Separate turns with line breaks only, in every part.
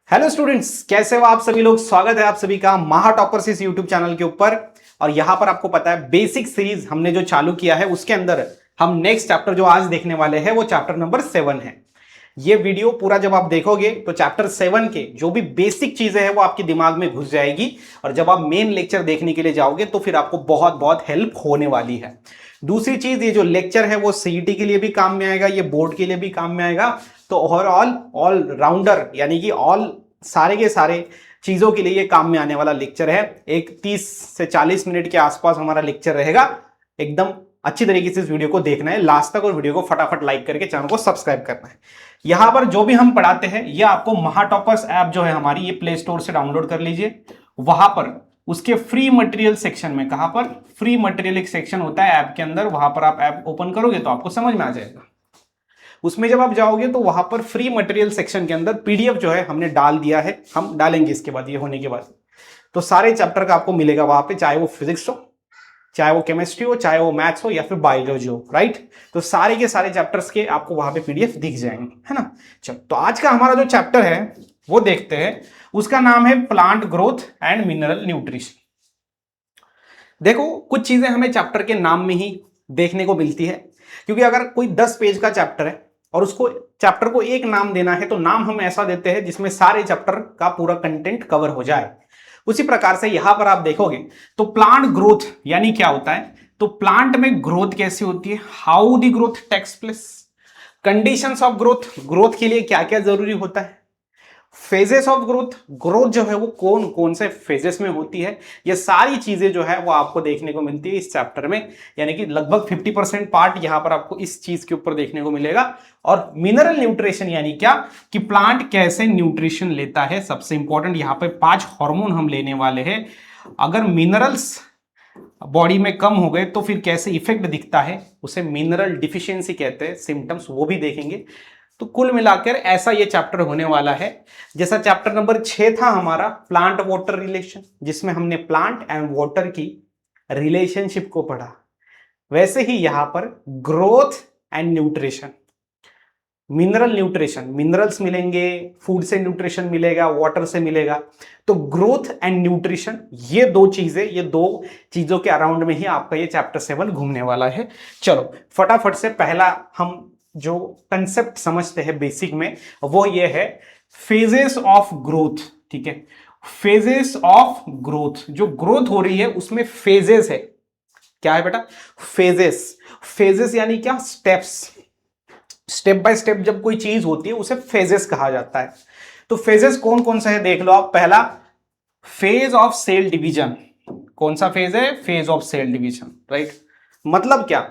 Hello students, कैसे हो आप सभी लोग। स्वागत है आप सभी का महा टॉपर्स इस यूट्यूब चैनल के ऊपर। और यहां पर आपको पता है बेसिक सीरीज हमने जो चालू किया है उसके अंदर हम नेक्स्ट चैप्टर जो आज देखने वाले हैं वो चैप्टर नंबर 7 है। ये वीडियो पूरा जब आप देखोगे तो चैप्टर 7 के जो भी बेसिक चीजें हैं वो आपके दिमाग में घुस जाएगी और जब आप मेन लेक्चर देखने के लिए जाओगे तो फिर आपको बहुत बहुत हेल्प होने वाली है। दूसरी चीज, ये जो लेक्चर है वो सीईटी के लिए भी काम में आएगा, ये बोर्ड के लिए भी काम में आएगा। तो ओवरऑल ऑल राउंडर यानी कि ऑल सारे के सारे चीजों के लिए ये काम में आने वाला लेक्चर है। एक 30 से 40 मिनट के आसपास हमारा लेक्चर रहेगा। एकदम अच्छी तरीके से इस वीडियो को देखना है लास्ट तक और वीडियो को फटाफट लाइक करके चैनल को सब्सक्राइब करना है। यहां पर जो भी हम पढ़ाते हैं ये आपको महा टॉपर्स ऐप जो है हमारी, ये प्ले स्टोर से डाउनलोड कर लीजिए। वहां पर उसके फ्री मटेरियल सेक्शन में, कहां पर फ्री मटेरियल एक सेक्शन होता है ऐप के अंदर, वहां पर आप ऐप ओपन करोगे तो आपको समझ में आ जाएगा। उसमें जब आप जाओगे तो वहां पर फ्री मटेरियल सेक्शन के अंदर पीडीएफ जो है हमने डाल दिया है, हम डालेंगे इसके बाद, ये होने के बाद। तो सारे चैप्टर का आपको मिलेगा वहां पे, चाहे वो फिजिक्स हो, चाहे वो केमिस्ट्री हो, चाहे वो मैथ्स हो या फिर बायोलॉजी हो, राइट। तो सारे के सारे चैप्टर्स के आपको वहां पे पीडीएफ दिख जाएंगे, है ना। चलो, तो आज का हमारा जो चैप्टर है वो देखते हैं। उसका नाम है plant growth and mineral nutrition. देखो, कुछ चीजें हमें चैप्टर के नाम में ही देखने को मिलती है, क्योंकि अगर कोई 10 पेज का चैप्टर है और उसको चैप्टर को एक नाम देना है तो नाम हम ऐसा देते हैं जिसमें सारे चैप्टर का पूरा कंटेंट कवर हो जाए। उसी प्रकार से यहां पर आप देखोगे तो प्लांट ग्रोथ यानी क्या होता है, तो प्लांट में ग्रोथ कैसी होती है, how the growth takes place, conditions of growth, growth के लिए क्या क्या जरूरी होता है, फेजेस ऑफ ग्रोथ, ग्रोथ जो है वो कौन कौन से फेजेस में होती है, ये सारी चीजें जो है वो आपको देखने को मिलती है इस चैप्टर में। यानी कि लगभग 50% पार्ट यहां पर आपको इस चीज के ऊपर देखने को मिलेगा। और मिनरल न्यूट्रिशन यानी क्या, कि प्लांट कैसे न्यूट्रिशन लेता है। सबसे इंपॉर्टेंट यहां पे 5 हार्मोन हम लेने वाले हैं। अगर मिनरल्स बॉडी में कम हो गए तो फिर कैसे इफेक्ट दिखता है, उसे मिनरल डिफिशियंसी कहते हैं, सिम्टम्स वो भी देखेंगे। तो कुल मिलाकर ऐसा ये चैप्टर होने वाला है। जैसा चैप्टर नंबर 6 था हमारा प्लांट वाटर रिलेशन, जिसमें हमने प्लांट एंड वाटर की रिलेशनशिप को पढ़ा, वैसे ही यहां पर growth and nutrition, mineral nutrition, minerals मिलेंगे, फूड से न्यूट्रिशन मिलेगा, वाटर से मिलेगा। तो ग्रोथ एंड न्यूट्रिशन, ये दो चीजों के अराउंड में ही आपका ये चैप्टर 7 घूमने वाला है। चलो फटाफट से पहला हम जो कंसेप्ट समझते हैं बेसिक में वो ये है फेजेस ऑफ ग्रोथ। ठीक है, फेजेस ऑफ ग्रोथ, जो ग्रोथ हो रही है उसमें फेजेस है। क्या है बेटा, फेजेस। फेजेस यानी क्या, स्टेप्स। स्टेप बाय स्टेप जब कोई चीज होती है उसे फेजेस कहा जाता है। तो फेजेस कौन कौन से है देख लो आप। पहला, फेज ऑफ सेल डिवीजन। कौन सा फेज है, phase of cell division, right. मतलब क्या,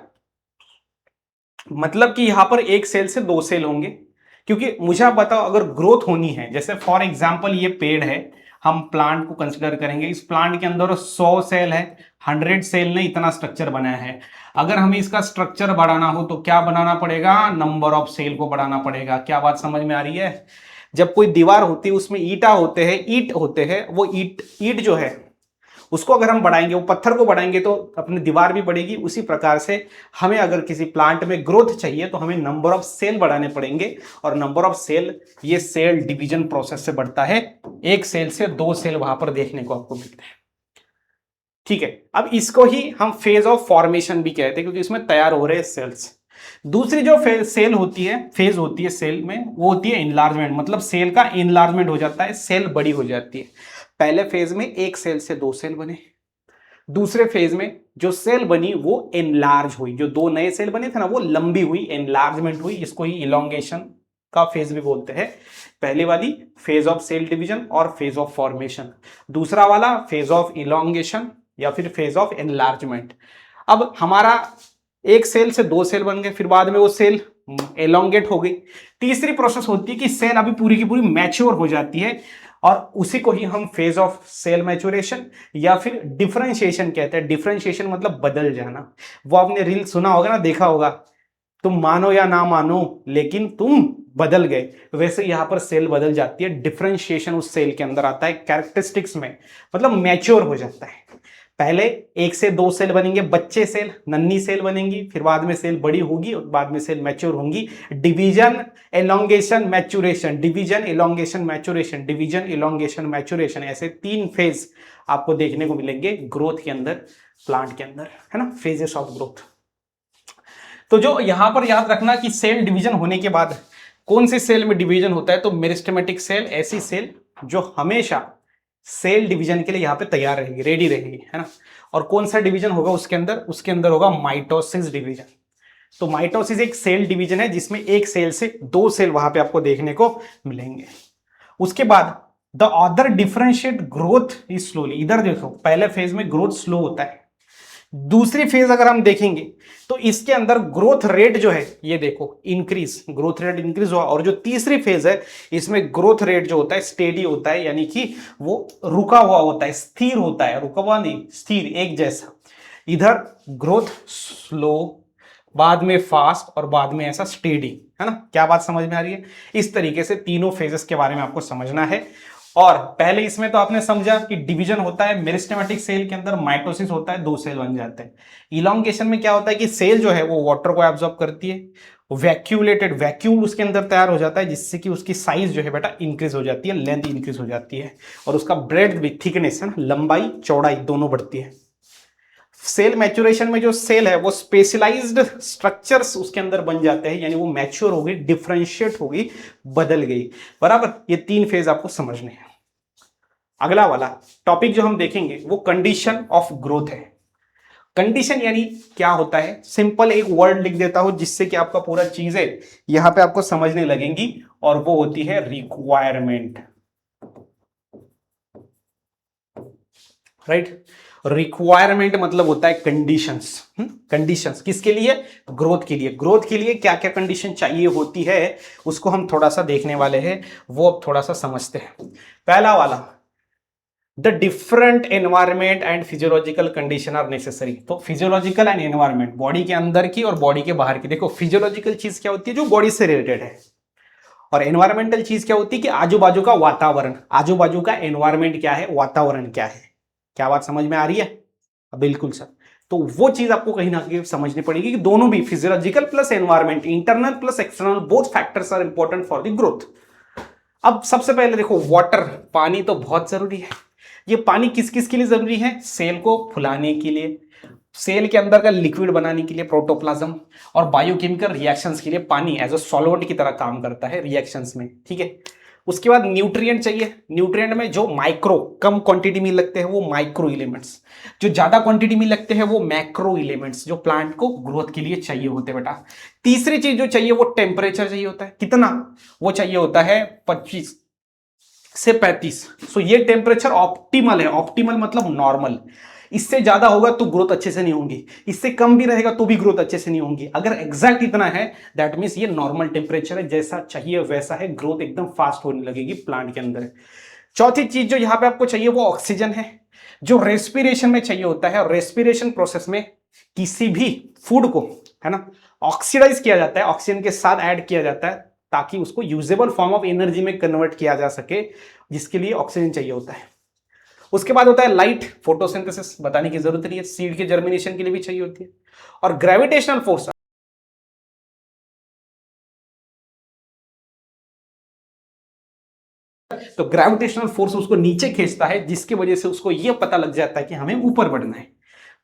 मतलब कि यहां पर एक सेल से 2 सेल होंगे। क्योंकि मुझे आप बताओ, अगर ग्रोथ होनी है, जैसे फॉर एग्जांपल ये पेड़ है, हम प्लांट को कंसीडर करेंगे, इस प्लांट के अंदर 100 सेल है, 100 सेल ने इतना स्ट्रक्चर बनाया है। अगर हमें इसका स्ट्रक्चर बढ़ाना हो तो क्या बनाना पड़ेगा, नंबर ऑफ सेल को बढ़ाना पड़ेगा। क्या बात समझ में आ रही है। जब कोई दीवार होती है उसमें ईटा होते हैं, ईट होते हैं, वो ईट जो है उसको अगर हम बढ़ाएंगे, वो पत्थर को बढ़ाएंगे तो अपनी दीवार भी बढ़ेगी। उसी प्रकार से हमें अगर किसी प्लांट में ग्रोथ चाहिए तो हमें नंबर ऑफ सेल बढ़ाने पड़ेंगे। और नंबर ऑफ सेल ये सेल डिवीजन प्रोसेस से बढ़ता है, एक सेल से 2 सेल वहां पर देखने को आपको मिलते हैं। ठीक है, अब इसको ही हम फेज ऑफ फॉर्मेशन भी कहते हैं, क्योंकि इसमें तैयार हो रहे हैं सेल्स। दूसरी जो सेल होती है, फेज होती है सेल में, वो होती है इनलार्जमेंट। मतलब सेल का इनलार्जमेंट हो जाता है, सेल बड़ी हो जाती है। पहले फेज में एक सेल से 2 सेल बने, दूसरे फेज में जो सेल बनी वो एनलार्ज हुई, जो 2 नए सेल बने थे ना वो लंबी हुई, एनलार्जमेंट हुई। इसको ही इलोंगेशन का फेज भी बोलते हैं। पहले वाली फेज ऑफ सेल डिवीजन और फेज ऑफ फॉर्मेशन, दूसरा वाला फेज ऑफ इलोंगेशन या फिर फेज ऑफ एनलार्जमेंट। अब हमारा एक सेल से 2 सेल बन गए, फिर बाद में वो सेल एलोंगेट हो गई। तीसरी प्रोसेस होती है कि सेल अभी पूरी की पूरी मैच्योर हो जाती है, और उसी को ही हम फेज ऑफ सेल मैच्योरेशन या फिर डिफरेंशिएशन कहते हैं। डिफरेंशिएशन मतलब बदल जाना। वो आपने रील सुना होगा ना, देखा होगा, तुम मानो या ना मानो लेकिन तुम बदल गए। वैसे यहां पर सेल बदल जाती है, डिफरेंशिएशन उस सेल के अंदर आता है, कैरेक्टरिस्टिक्स में, मतलब मैच्योर हो जाता है। पहले 1 से 2 सेल बनेंगे, बच्चे सेल, नन्ही सेल बनेंगी, फिर बाद में सेल बड़ी होगी और बाद में सेल मैच्योर होंगी। Division, elongation, maturation, division, elongation, maturation, division, elongation, maturation, ऐसे 3 फेज आपको देखने को मिलेंगे ग्रोथ के अंदर, प्लांट के अंदर, है ना, फेजेस ऑफ ग्रोथ। तो जो यहां पर याद रखना कि सेल डिवीजन होने के बाद कौन से सेल में डिवीजन होता है, तो मेरिस्टेमेटिक सेल, ऐसी सेल जो हमेशा सेल डिवीजन के लिए यहां पे तैयार रहेगी, रेडी रहेगी, है ना। और कौन सा डिवीजन होगा उसके अंदर, उसके अंदर होगा माइटोसिस डिवीजन। तो माइटोसिस एक सेल डिवीजन है जिसमें एक सेल से 2 सेल वहां पे आपको देखने को मिलेंगे। उसके बाद the other differentiate growth is slowly. इधर देखो, पहले फेज में ग्रोथ स्लो होता है, दूसरी फेज अगर हम देखेंगे तो इसके अंदर ग्रोथ रेट जो है ये देखो इंक्रीज, ग्रोथ रेट इंक्रीज हुआ। और जो तीसरी फेज है इसमें ग्रोथ रेट जो होता है स्टेडी होता है, यानी कि वो रुका हुआ होता है, स्थिर होता है, रुका हुआ नहीं, स्थिर, एक जैसा। इधर ग्रोथ स्लो, बाद में फास्ट और बाद में ऐसा स्टेडी, है ना। क्या बात समझ में आ रही है? इस तरीके से तीनों फेजेस के बारे में आपको समझना है। और पहले इसमें तो आपने समझा कि डिवीजन होता है, मेरिस्टेमेटिक सेल के अंदर माइटोसिस होता है, 2 सेल बन जाते हैं। इलोंगेशन में क्या होता है कि सेल जो है वो वाटर को एब्जॉर्ब करती है, वैक्यूलेटेड, वैक्यूल उसके अंदर तैयार हो जाता है, जिससे कि उसकी साइज जो है बेटा इंक्रीज हो जाती है, लेंथ इंक्रीज हो जाती है, और उसका ब्रेड भी, थिकनेस है, लंबाई चौड़ाई दोनों बढ़ती है। सेल मैच्योरेशन में जो सेल है वो स्पेशलाइज्ड स्ट्रक्चर्स उसके अंदर बन जाते हैं, यानी वो मैच्योर हो गई, डिफरेंशिएट हो गई, बदल गई, बराबर। ये 3 फेज आपको समझने हैं। अगला वाला टॉपिक जो हम देखेंगे वो कंडीशन ऑफ ग्रोथ है। कंडीशन यानी क्या होता है, सिंपल एक वर्ड लिख देता हूं जिससे कि आपका पूरा चीजें यहां पे आपको समझने लगेंगी, और वो होती है रिक्वायरमेंट, राइट। रिक्वायरमेंट मतलब होता है कंडीशंस। कंडीशंस किसके लिए? ग्रोथ के लिए। ग्रोथ के लिए क्या क्या कंडीशन चाहिए होती है उसको हम थोड़ा सा देखने वाले हैं, वो अब थोड़ा सा समझते हैं। पहला वाला, the different environment and physiological condition are necessary. तो फिजियोलॉजिकल एंड एनवायरमेंट, बॉडी के अंदर की और बॉडी के बाहर की। देखो फिजियोलॉजिकल चीज क्या होती है, जो बॉडी से रिलेटेड है, और एनवायरमेंटल चीज क्या होती है कि आजू बाजू का वातावरण, आजू बाजू का एनवायरमेंट क्या है, वातावरण क्या है। क्या बात समझ में आ रही है? बिल्कुल सर। तो वो चीज आपको कहीं ना कहीं समझनी पड़ेगी कि दोनों भी, physiological plus environment, internal plus external, both factors are important for the growth. अब सबसे पहले देखो, वाटर, पानी तो बहुत जरूरी है। ये पानी किस किस के लिए जरूरी है? सेल को फुलाने के लिए, सेल के अंदर का लिक्विड बनाने के लिए, प्रोटोप्लाज्म, और बायोकेमिकल रिएक्शंस के लिए पानी एज अ सॉल्वेंट की तरह काम करता है रिएक्शंस में, ठीक है। उसके बाद न्यूट्रिएंट चाहिए। न्यूट्रिएंट में जो माइक्रो, कम क्वांटिटी में लगते हैं वो माइक्रो एलिमेंट्स, जो ज्यादा क्वांटिटी में लगते हैं वो मैक्रो एलिमेंट्स, जो प्लांट को ग्रोथ के लिए चाहिए होते हैं बेटा। तीसरी चीज जो चाहिए वो टेम्परेचर चाहिए होता है। कितना? वो चाहिए होता है 25 से 35। सो ये टेम्परेचर ऑप्टिमल है। ऑप्टिमल मतलब नॉर्मल। इससे ज्यादा होगा तो ग्रोथ अच्छे से नहीं होगी, इससे कम भी रहेगा तो भी ग्रोथ अच्छे से नहीं होगी। अगर एग्जैक्ट इतना है दैट मींस ये नॉर्मल टेम्परेचर है, जैसा चाहिए वैसा है, ग्रोथ एकदम फास्ट होने लगेगी प्लांट के अंदर। चौथी चीज जो यहां पे आपको चाहिए वो ऑक्सीजन है, जो रेस्पिरेशन में चाहिए होता है। और रेस्पिरेशन प्रोसेस में किसी भी फूड को, है ना, ऑक्सीडाइज किया जाता है, ऑक्सीजन के साथ ऐड किया जाता है ताकि उसको यूजेबल फॉर्म ऑफ एनर्जी में कन्वर्ट किया जा सके, जिसके लिए ऑक्सीजन चाहिए होता है। उसके बाद होता है लाइट, फोटोसिंथेसिस, बताने की जरूरत नहीं है, सीड के जर्मिनेशन के लिए भी चाहिए होती है। और ग्रेविटेशनल फोर्स, तो ग्रेविटेशनल फोर्स उसको नीचे खींचता है, जिसकी वजह से उसको यह पता लग जाता है कि हमें ऊपर बढ़ना है।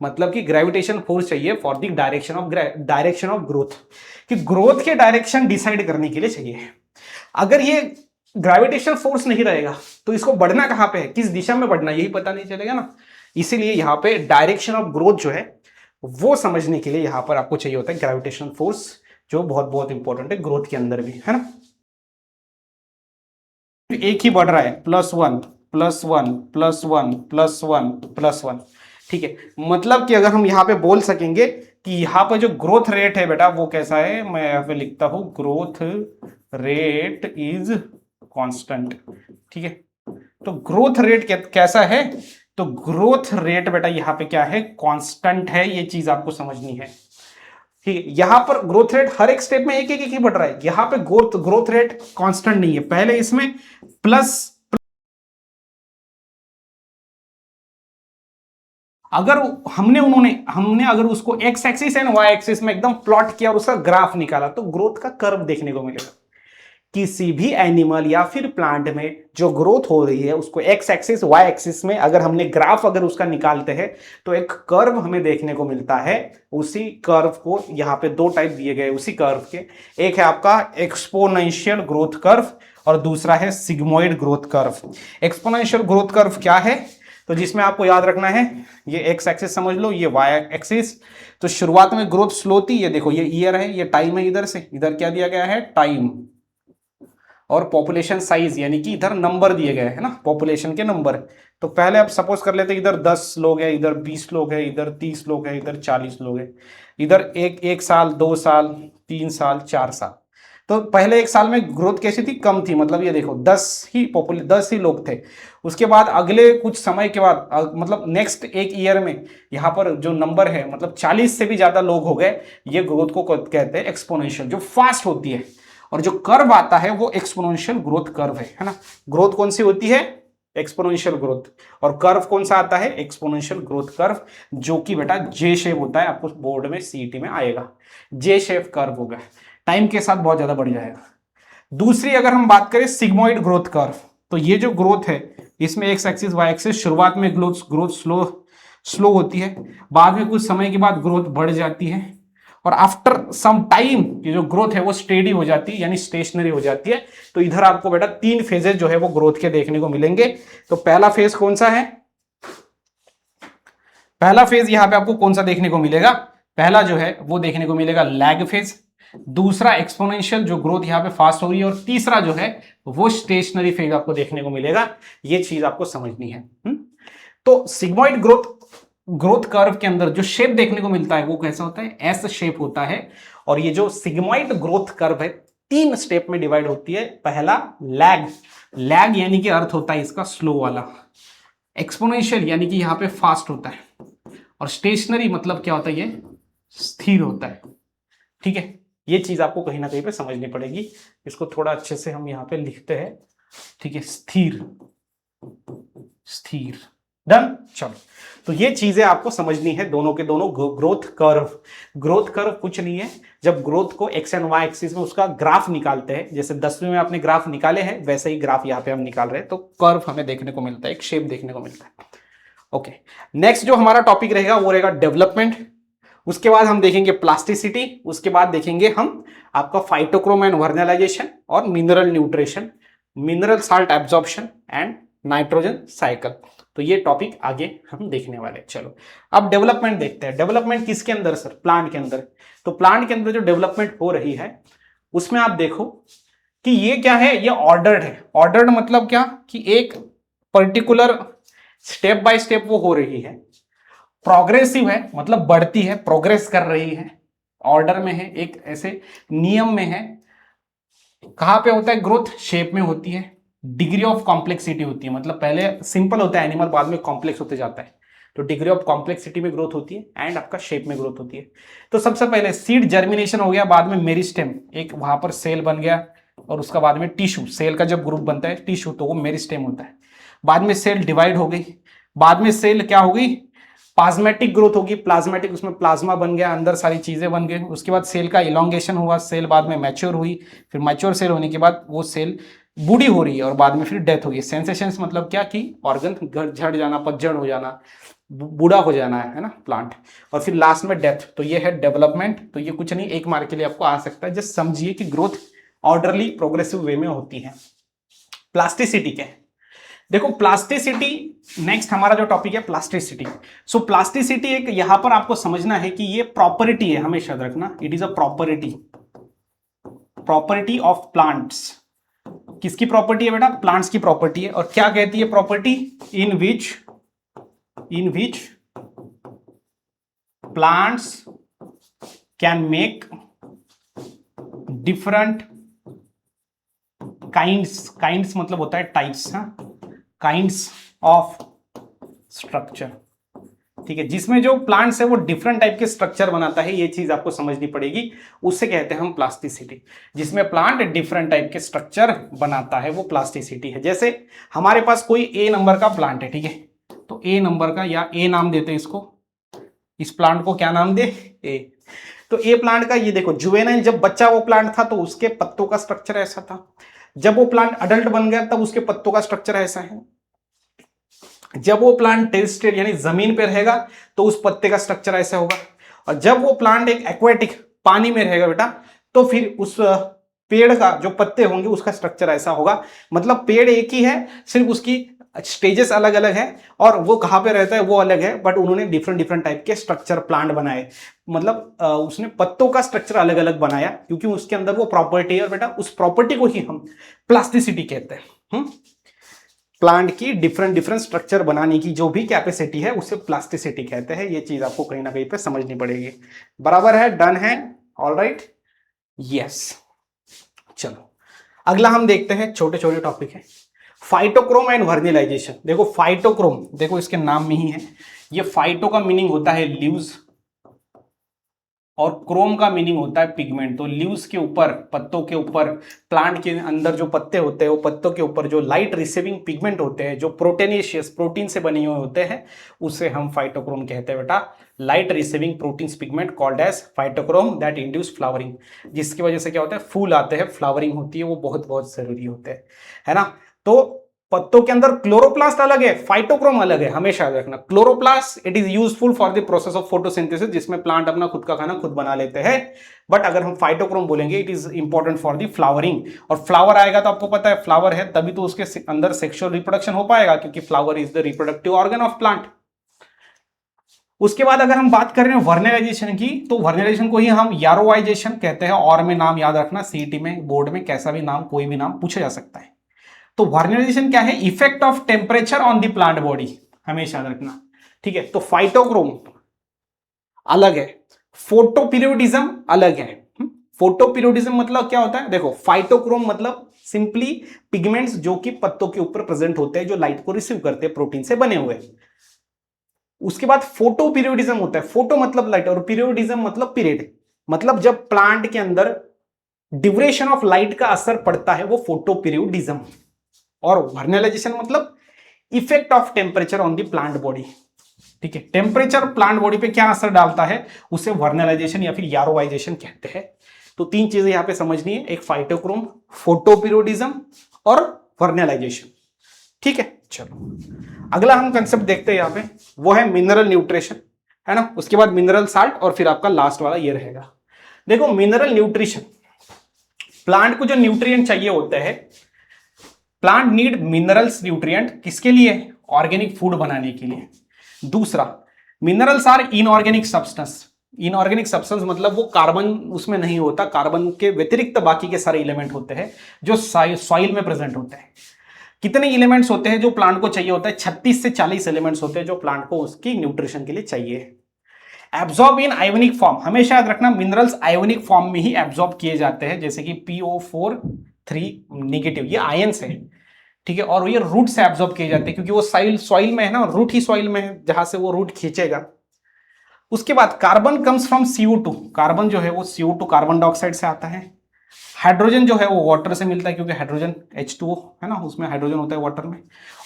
मतलब कि ग्रेविटेशन फोर्स चाहिए for the direction of growth, कि ग्रोथ के डायरेक्शन डिसाइड करने के लिए चाहिए। अगर ये ग्रेविटेशनल फोर्स नहीं रहेगा तो इसको बढ़ना कहां पे है, किस दिशा में बढ़ना, यही पता नहीं चलेगा ना। इसीलिए यहां पे डायरेक्शन ऑफ ग्रोथ जो है वो समझने के लिए यहां पर आपको चाहिए होता है ग्रेविटेशनल फोर्स, जो बहुत बहुत इंपॉर्टेंट है ग्रोथ के अंदर भी, है ना। एक ही बढ़ रहा है, +1 +1 +1 +1 +1, ठीक है। मतलब कि अगर हम यहां पे बोल सकेंगे कि यहां पर जो ग्रोथ रेट है बेटा वो कैसा है, मैं यहां पे लिखता हूं ग्रोथ रेट इज कांस्टेंट, ठीक है। तो ग्रोथ रेट कैसा है, तो ग्रोथ रेट बेटा यहां पे क्या है, कांस्टेंट है। ये चीज आपको समझनी है, ठीक है। यहां पर ग्रोथ रेट हर एक स्टेप में एक एक ही बढ़ रहा है, यहां पे ग्रोथ रेट कांस्टेंट नहीं है। पहले इसमें प्लस, अगर हमने अगर उसको X axis and Y axis में एकदम प्लॉट किया और उसका ग्राफ निकाला तो ग्रोथ का कर्व देखने को मिलेगा। किसी भी एनिमल या फिर प्लांट में जो ग्रोथ हो रही है उसको एक्स एक्सिस वाई एक्सिस में अगर हमने ग्राफ अगर उसका निकालते हैं तो एक कर्व हमें देखने को मिलता है। उसी कर्व को यहाँ पे दो टाइप दिए गए उसी कर्व के, एक है आपका एक्सपोनेंशियल ग्रोथ कर्व और दूसरा है sigmoid growth curve. Exponential growth curve क्या है, तो जिसमें आपको याद रखना है ये एक्स एक्सिस समझ लो, ये वाई एक्सिस। तो शुरुआत में ग्रोथ स्लो थी, ये देखो ये ईयर है, ये टाइम है, इधर से इधर क्या दिया गया है टाइम, और पॉपुलेशन साइज यानी कि इधर नंबर दिए गए हैं ना, पॉपुलेशन के नंबर। तो पहले आप सपोज कर लेते इधर 10 लोग हैं, इधर 20 लोग हैं, इधर 30 लोग हैं, इधर 40 लोग हैं, इधर एक साल 2 साल 3 साल 4 साल। तो पहले एक साल में ग्रोथ कैसी थी, कम थी, मतलब ये देखो 10 ही लोग थे। उसके बाद अगले कुछ समय के बाद मतलब नेक्स्ट एक ईयर में यहाँ पर जो नंबर है मतलब 40 से भी ज्यादा लोग हो गए। ये ग्रोथ को कहते हैं एक्सपोनेंशियल, जो फास्ट होती है। और जो कर्व आता है वो एक्सपोनेंशियल ग्रोथ कर्व है ना। ग्रोथ कौन सी होती है, एक्सपोनेंशियल ग्रोथ, और कर्व कौन सा आता है, एक्सपोनेंशियल ग्रोथ कर्व, जो कि बेटा जे शेप होता है। आपको बोर्ड में सीईटी में आएगा, जे शेप कर्व होगा, टाइम के साथ बहुत ज्यादा बढ़ जाएगा। दूसरी अगर हम बात करें सिग्मोइड ग्रोथ कर्व, तो ये जो ग्रोथ है इसमें एक्स एक्सिस वाई एक्सिस, शुरुआत में ग्रोथ स्लो होती है, बाद में कुछ समय के बाद ग्रोथ बढ़ जाती है, और आफ्टर सम टाइम ये जो ग्रोथ है वो स्टेडी हो जाती है यानी स्टेशनरी हो जाती है। तो इधर आपको बेटा 3 फेजेस जो है वो ग्रोथ के देखने को मिलेंगे। तो पहला फेज कौन सा है, पहला फेज यहां पे आपको कौन सा देखने को मिलेगा, पहला जो है वो देखने को मिलेगा लैग फेज, दूसरा एक्सपोनेंशियल जो ग्रोथ यहां पे फास्ट हो रही है, और तीसरा जो है वो स्टेशनरी फेज आपको देखने को मिलेगा। ये चीज आपको समझनी है। तो सिग्मोइड ग्रोथ कर्व के अंदर जो शेप देखने को मिलता है वो कैसा होता है, एस शेप होता है। और ये जो सिग्मोइड ग्रोथ कर्व है 3 स्टेप में डिवाइड होती है। पहला लैग यानी कि अर्थ होता है इसका स्लो वाला, एक्सपोनेंशियल यानी कि यहां पे फास्ट होता है, और स्टेशनरी मतलब क्या होता है, ये स्थिर होता है। ठीक है, ये चीज आपको कहीं ना कहीं पे समझनी पड़ेगी। इसको थोड़ा अच्छे से हम यहां पे लिखते हैं। ठीक है, स्थिर स्थिर, डन। चलो, तो ये चीजें आपको समझनी है, दोनों के दोनों। ग्रोथ कर्व कुछ नहीं है, जब ग्रोथ को एक्स एंड वाई एक्सिस में उसका ग्राफ निकालते हैं, जैसे 10वीं में आपने ग्राफ निकाले हैं वैसे ही ग्राफ यहाँ पे हम निकाल रहे हैं, तो कर्व हमें देखने को मिलता है, एक शेप देखने को मिलता है। ओके, नेक्स्ट जो हमारा टॉपिक रहेगा वो रहेगा डेवलपमेंट। उसके बाद हम देखेंगे प्लास्टिसिटी, उसके बाद देखेंगे हम आपका फाइटोक्रोम एंड वर्नलाइजेशन और mineral nutrition, mineral salt absorption and nitrogen cycle. तो ये टॉपिक आगे हम देखने वाले। चलो अब डेवलपमेंट देखते हैं। डेवलपमेंट किसके अंदर सर, प्लांट के अंदर। तो प्लांट के अंदर जो डेवलपमेंट हो रही है उसमें आप देखो कि ये क्या है, ये ऑर्डर्ड है। ऑर्डर्ड मतलब क्या, कि एक पर्टिकुलर स्टेप बाय स्टेप वो हो रही है। प्रोग्रेसिव है मतलब बढ़ती है, प्रोग्रेस कर रही है, ऑर्डर में है, एक ऐसे नियम में है। कहां पे होता है ग्रोथ, शेप में होती है। डिग्री ऑफ कॉम्प्लेक्सिटी होती है, मतलब पहले सिंपल होता है एनिमल, बाद में कॉम्प्लेक्स होते जाता है। तो डिग्री ऑफ कॉम्प्लेक्सिटी में ग्रोथ होती है एंड आपका शेप में ग्रोथ होती है। तो सबसे पहले सीड जर्मिनेशन हो गया, बाद में मेरिस्टेम, एक वहां पर सेल बन गया, और उसका बाद में टिश्यू, सेल का जब ग्रुप बनता है टिश्यू तो वो मेरिस्टेम होता है। बाद में सेल डिवाइड हो गई, बाद में सेल क्या हो गई, प्लाज्मेटिक ग्रोथ होगी, प्लाज्मेटिक, उसमें प्लाज्मा बन गया, अंदर सारी चीजें बन गई। उसके बाद सेल का इलोंगेशन हुआ, सेल बाद में मैच्योर हुई, फिर मैच्योर सेल होने के बाद वो सेल बूढ़ी हो रही है और बाद में फिर डेथ हो गई। सेंसेशंस मतलब क्या, कि ऑर्गन झड़ जाना, पतझड़ हो जाना, बूढ़ा हो जाना है ना प्लांट, और फिर लास्ट में डेथ। तो ये है डेवलपमेंट। तो ये कुछ नहीं, 1 मार्क के लिए आपको आ सकता है। जस्ट समझिए कि ग्रोथ ऑर्डरली प्रोग्रेसिव वे में होती है। प्लास्टिसिटी क्या है, देखो प्लास्टिसिटी नेक्स्ट हमारा जो टॉपिक है प्लास्टिसिटी। सो प्लास्टिसिटी एक यहां पर आपको समझना है कि ये प्रॉपर्टी है, हमेशा याद रखना, it is a property of plants. किसकी प्रॉपर्टी है बेटा, प्लांट्स की प्रॉपर्टी है। और क्या कहती है property, in which plants can make different kinds मतलब होता है टाइप्स, काइंड्स ऑफ स्ट्रक्चर। ठीक है, जिसमें जो प्लांट्स है वो डिफरेंट टाइप के स्ट्रक्चर बनाता है, ये चीज आपको समझनी पड़ेगी। उससे कहते हैं हम प्लास्टिसिटी, जिसमें प्लांट डिफरेंट टाइप के स्ट्रक्चर बनाता है वो प्लास्टिसिटी है। जैसे हमारे पास कोई ए नंबर का प्लांट है, ठीक है, तो ए नंबर का, या ए नाम देते हैं इसको, इस प्लांट को क्या नाम दे, ए। तो ए प्लांट का ये देखो, जुवेनाइल जब बच्चा वो प्लांट था तो उसके पत्तों का स्ट्रक्चर ऐसा था, जब वो प्लांट अडल्ट बन गया तब उसके पत्तों का स्ट्रक्चर ऐसा है, जब वो प्लांट टेरेस्ट्रियल यानी जमीन पे रहेगा तो उस पत्ते का स्ट्रक्चर ऐसा होगा, और जब वो प्लांट एक एक्वेटिक पानी में रहेगा बेटा तो फिर उस पेड़ का जो पत्ते होंगे उसका स्ट्रक्चर ऐसा होगा। मतलब पेड़ एक ही है, सिर्फ उसकी स्टेजेस अलग अलग है और वो कहाँ पे रहता है वो अलग है, बट उन्होंने डिफरेंट डिफरेंट टाइप के स्ट्रक्चर प्लांट बनाए। मतलब उसने पत्तों का स्ट्रक्चर अलग अलग बनाया क्योंकि उसके अंदर वो प्रॉपर्टी है, और बेटा उस प्रॉपर्टी को ही हम प्लास्टिसिटी कहते हैं। प्लांट की डिफरेंट डिफरेंट स्ट्रक्चर बनाने की जो भी कैपेसिटी है उसे प्लास्टिसिटी कहते हैं। ये चीज आपको कहीं ना कहीं पे समझनी पड़ेगी। बराबर है, डन है, ऑलराइट, यस। चलो अगला हम देखते हैं, छोटे छोटे टॉपिक है, फाइटोक्रोम एंड वर्निलाइजेशन। देखो फाइटोक्रोम, देखो इसके नाम में ही है, ये फाइटो का मीनिंग होता है लीव्स और क्रोम का मीनिंग होता है पिगमेंट। तो लीव्स के ऊपर, पत्तों के ऊपर, प्लांट के अंदर जो पत्ते होते हैं वो पत्तों के ऊपर जो लाइट रिसीविंग पिगमेंट होते हैं, जो प्रोटीनेशियस प्रोटीन से बने हुए होते हैं, उसे हम फाइटोक्रोम कहते हैं बेटा। Light receiving proteins pigment called as phytochrome that induce flowering, जिसकी वजह से क्या होता है, फूल आते हैं, फ्लावरिंग होती है, वो बहुत बहुत जरूरी होते हैं, है ना। तो पत्तों के अंदर क्लोरोप्लास्ट अलग है, फाइटोक्रोम अलग है, हमेशा याद रखना। Chloroplast it is useful for the process of photosynthesis, जिसमें प्लांट अपना खुद का खाना खुद बना लेते हैं। बट अगर हम फाइटोक्रोम बोलेंगे it is important for the flowering, और फ्लावर आएगा तो आपको पता है फ्लावर है तभी तो उसके अंदर सेक्सुअल रिप्रोडक्शन हो पाएगा, क्योंकि flower is the reproductive organ of plant. उसके बाद अगर हम बात कर रहे हैं वर्नलाइजेशन की, तो वर्नलाइजेशन को ही हम यारोवाइजेशन कहते हैं, और में नाम याद रखना, सीईटी में बोर्ड में कैसा भी नाम, कोई भी नाम पूछा जा सकता है। तो वर्नलाइजेशन क्या है, effect of temperature on the plant body, हमेशा याद रखना, ठीक है। तो फाइटोक्रोम अलग है, फोटोपीरियोडिज्म अलग है। फोटोपीरियोडिज्म मतलब क्या होता है, देखो फाइटोक्रोम मतलब सिंपली पिगमेंट्स जो कि पत्तों के ऊपर प्रेजेंट होते हैं, जो लाइट को रिसीव करते हैं, प्रोटीन से बने हुए। उसके बाद फोटो पीरियोडिज्म होता है, फोटो मतलब लाइट और पीरियोडिज्म मतलब पीरियड, मतलब जब प्लांट के अंदर ड्यूरेशन ऑफ लाइट का असर पड़ता है वो फोटो पीरियोडिज्म। और वर्नलाइजेशन मतलब effect of temperature on the plant body, ठीक है। टेम्परेचर प्लांट बॉडी पे क्या असर डालता है उसे वर्नलाइजेशन या फिर यारोवाइजेशन कहते हैं। तो तीन चीजें यहां पे समझनी है, एक फाइटोक्रोम, फोटोपीरियोडिज्म और वर्नलाइजेशन, ठीक है। चलो अगला हम कंसेप्ट देखते हैं यहां पे, वो है मिनरल न्यूट्रिशन, है ना। उसके बाद मिनरल साल्ट और फिर आपका लास्ट वाला ये रहेगा। देखो मिनरल न्यूट्रिशन, प्लांट को जो न्यूट्रिएंट चाहिए होते हैं, प्लांट नीड मिनरल्स न्यूट्रिएंट किसके लिए, ऑर्गेनिक फूड बनाने के लिए। दूसरा, minerals are inorganic substance. Inorganic substance मतलब वो कार्बन उसमें नहीं होता, कार्बन के व्यतिरिक्त बाकी के सारे एलिमेंट होते हैं जो सॉइल में प्रेजेंट होते हैं। कितने एलिमेंट्स होते हैं जो प्लांट को चाहिए होता है, 36 से 40 एलिमेंट्स होते हैं जो प्लांट को उसकी न्यूट्रिशन के लिए चाहिए। एब्जॉर्ब इन आयोनिक फॉर्म, हमेशा याद रखना मिनरल्स आयोनिक फॉर्म में ही एब्जॉर्ब किए जाते हैं, जैसे कि PO4 नेगेटिव, ये आयंस है, ठीक है। और ये रूट से एब्जॉर्ब किए जाते हैं क्योंकि वो सॉइल में है ना, रूट ही सॉइल में है जहां से वो रूट खींचेगा। उसके बाद carbon comes from CO2, carbon जो है वो CO2 कार्बन डाइऑक्साइड से आता है। हाइड्रोजन जो है वो वाटर से मिलता है क्योंकि हाइड्रोजन H2O है ना, उसमें हाइड्रोजन होता है वाटर में।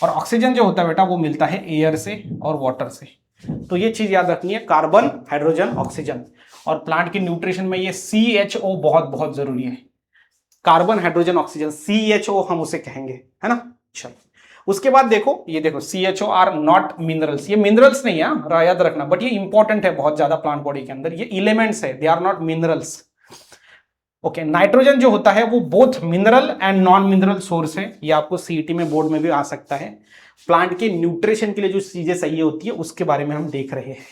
और ऑक्सीजन जो होता है बेटा वो मिलता है एयर से और वाटर से। तो ये चीज याद रखनी है, कार्बन, हाइड्रोजन, ऑक्सीजन। और प्लांट की न्यूट्रिशन में ये CHO बहुत बहुत जरूरी है, कार्बन, हाइड्रोजन, ऑक्सीजन, CHO हम उसे कहेंगे, है ना। चलो उसके बाद देखो, ये देखो CHO आर नॉट मिनरल्स, ये मिनरल्स नहीं है, याद रखना, बट ये इंपॉर्टेंट है बहुत ज्यादा प्लांट बॉडी के अंदर, ये एलिमेंट्स है, they are not minerals. Okay, nitrogen जो होता है वो both mineral and non mineral source है, ये आपको सीईटी में बोर्ड में भी आ सकता है। प्लांट के न्यूट्रिशन के लिए जो चीजें चाहिए होती है उसके बारे में हम देख रहे हैं।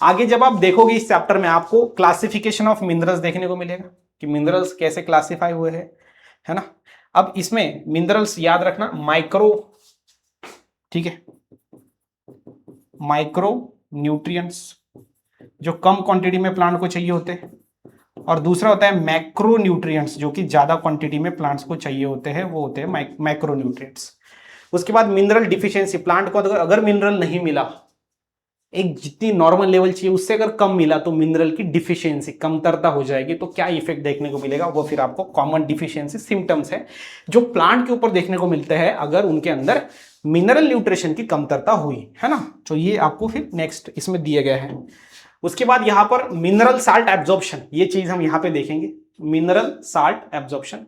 आगे जब आप देखोगे इस चैप्टर में आपको क्लासिफिकेशन ऑफ मिनरल्स देखने को मिलेगा कि मिनरल्स कैसे क्लासिफाई हुए हैं, है ना। अब इसमें मिनरल्स याद रखना, माइक्रो, ठीक है, माइक्रो न्यूट्रिएंट्स जो कम क्वांटिटी में प्लांट को चाहिए होते हैं, और दूसरा होता है मैक्रो न्यूट्रिएंट्स जो कि ज्यादा क्वांटिटी में प्लांट्स को चाहिए होते हैं, वो होते हैं मैक्रो न्यूट्रिएंट्स। उसके बाद मिनरल डिफिशियंसी, प्लांट को अगर मिनरल नहीं मिला, एक जितनी नॉर्मल लेवल चाहिए उससे अगर कम मिला तो मिनरल की डिफिशियंसी, कमतरता हो जाएगी। तो क्या इफेक्ट देखने को मिलेगा, वो फिर आपको कॉमन डिफिशियंसी सिम्टम्स है जो प्लांट के ऊपर देखने को मिलते हैं अगर उनके अंदर मिनरल न्यूट्रिशन की कमतरता हुई, है ना। तो ये आपको फिर नेक्स्ट इसमें दिया गया है। उसके बाद यहां पर मिनरल साल्ट एब्जॉर्प्शन, ये चीज हम यहां पे देखेंगे। मिनरल साल्ट एब्जॉर्प्शन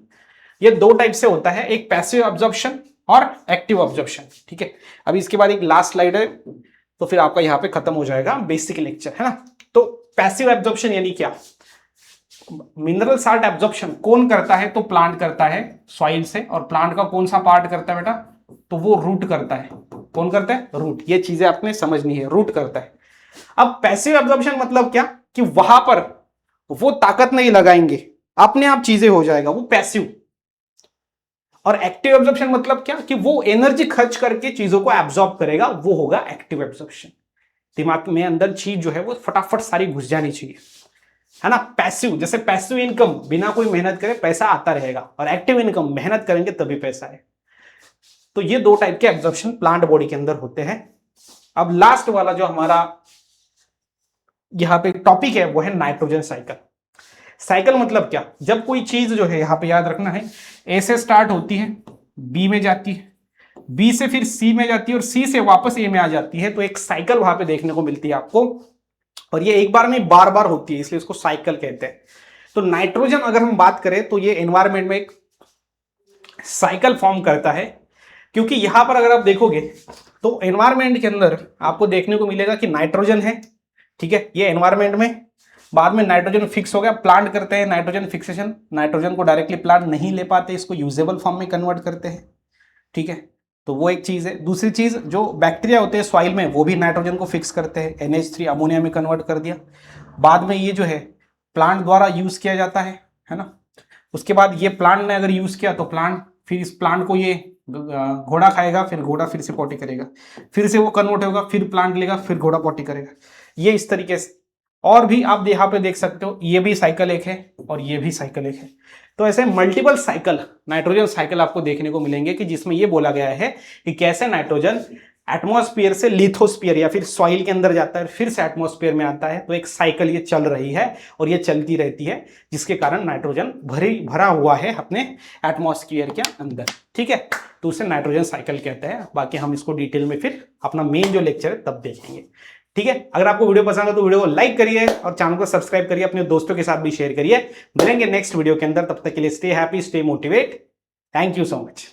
ये दो टाइप से होता है, एक पैसिव एब्जॉर्प्शन और एक्टिव एब्जॉर्प्शन, ठीक है। अभी इसके बाद एक लास्ट स्लाइड है, तो फिर आपका यहां पे खत्म हो जाएगा बेसिक लेक्चर, है ना। तो पैसिव एब्जॉर्प्शन यानी क्या? मिनरल साल्ट एब्जॉर्प्शन कौन करता है? तो प्लांट करता है सॉइल से। और प्लांट का कौन सा पार्ट करता है बेटा? तो वो रूट करता है। कौन करता है? रूट। ये चीजें आपने समझनी है, रूट करता है। अब पैसिव एब्जॉर्प्शन मतलब क्या कि वहां पर वो ताकत नहीं लगाएंगे, अपने आप चीजें हो जाएगा, वो पैसिव। और एक्टिव एब्जॉर्प्शन मतलब क्या कि वो एनर्जी खर्च करके चीजों को एब्जॉर्ब करेगा, वो होगा एक्टिव एब्जॉर्प्शन। दिमाग में अंदर चीज जो है वो फटाफट सारी घुस जानी चाहिए, है ना। पैसिव, जैसे पैसिव इनकम, बिना कोई मेहनत करे पैसा आता रहेगा, और एक्टिव इनकम मेहनत करेंगे तभी पैसा है। तो ये दो टाइप के एब्जॉर्प्शन प्लांट बॉडी के अंदर होते हैं। अब लास्ट वाला जो हमारा यहां पे टॉपिक है वो है नाइट्रोजन साइकिल। साइकिल मतलब क्या? जब कोई चीज जो है, यहां पे याद रखना है, ए से स्टार्ट होती है, बी में जाती है, बी से फिर सी में जाती है, और सी से वापस ए में आ जाती है, तो एक साइकिल वहां पे देखने को मिलती है आपको। और ये एक बार नहीं बार बार होती है, इसलिए इसको साइकिल कहते हैं। तो नाइट्रोजन अगर हम बात करें तो ये एनवायरमेंट में एक साइकिल फॉर्म करता है। क्योंकि यहां पर अगर आप देखोगे तो एनवायरमेंट के अंदर आपको देखने को मिलेगा कि नाइट्रोजन है, ठीक है, ये एनवायरमेंट में। बाद में नाइट्रोजन फिक्स हो गया, प्लांट करते हैं नाइट्रोजन फिक्सेशन। नाइट्रोजन को डायरेक्टली प्लांट नहीं ले पाते, इसको यूजेबल फॉर्म में कन्वर्ट करते हैं, ठीक है। तो वो एक चीज है। दूसरी चीज, जो बैक्टीरिया होते हैं सॉइल में, वो भी नाइट्रोजन को फिक्स करते हैं, NH3 अमोनिया में कन्वर्ट कर दिया। बाद में ये जो है प्लांट द्वारा यूज किया जाता है ना। उसके बाद ये प्लांट ने अगर यूज किया तो प्लांट, फिर इस प्लांट को ये घोड़ा खाएगा, फिर घोड़ा फिर से पॉटी करेगा, फिर से वो कन्वर्ट होगा, फिर प्लांट लेगा, फिर घोड़ा पॉटी करेगा। ये इस तरीके से। और भी आप यहाँ पे देख सकते हो, ये भी साइकिल एक है और ये भी साइकिल एक है। तो ऐसे मल्टीपल साइकिल, नाइट्रोजन साइकिल आपको देखने को मिलेंगे कि जिसमें ये बोला गया है कि कैसे नाइट्रोजन एटमॉस्फेयर से लिथोस्फीयर या फिर सॉइल के अंदर जाता है, फिर से एटमॉस्फेयर में आता है। तो एक साइकिल ये चल रही है और ये चलती रहती है, जिसके कारण नाइट्रोजन भरा हुआ है अपने एटमॉस्फेयर के अंदर, ठीक है। तो उसे नाइट्रोजन साइकिल कहते हैं। बाकी हम इसको डिटेल में फिर अपना मेन जो लेक्चर है तब देखेंगे, ठीक है। अगर आपको वीडियो पसंद है तो वीडियो को लाइक करिए और चैनल को सब्सक्राइब करिए, अपने दोस्तों के साथ भी शेयर करिए। मिलेंगे नेक्स्ट वीडियो के अंदर, तब तक के लिए stay happy, stay motivate. Thank you so much.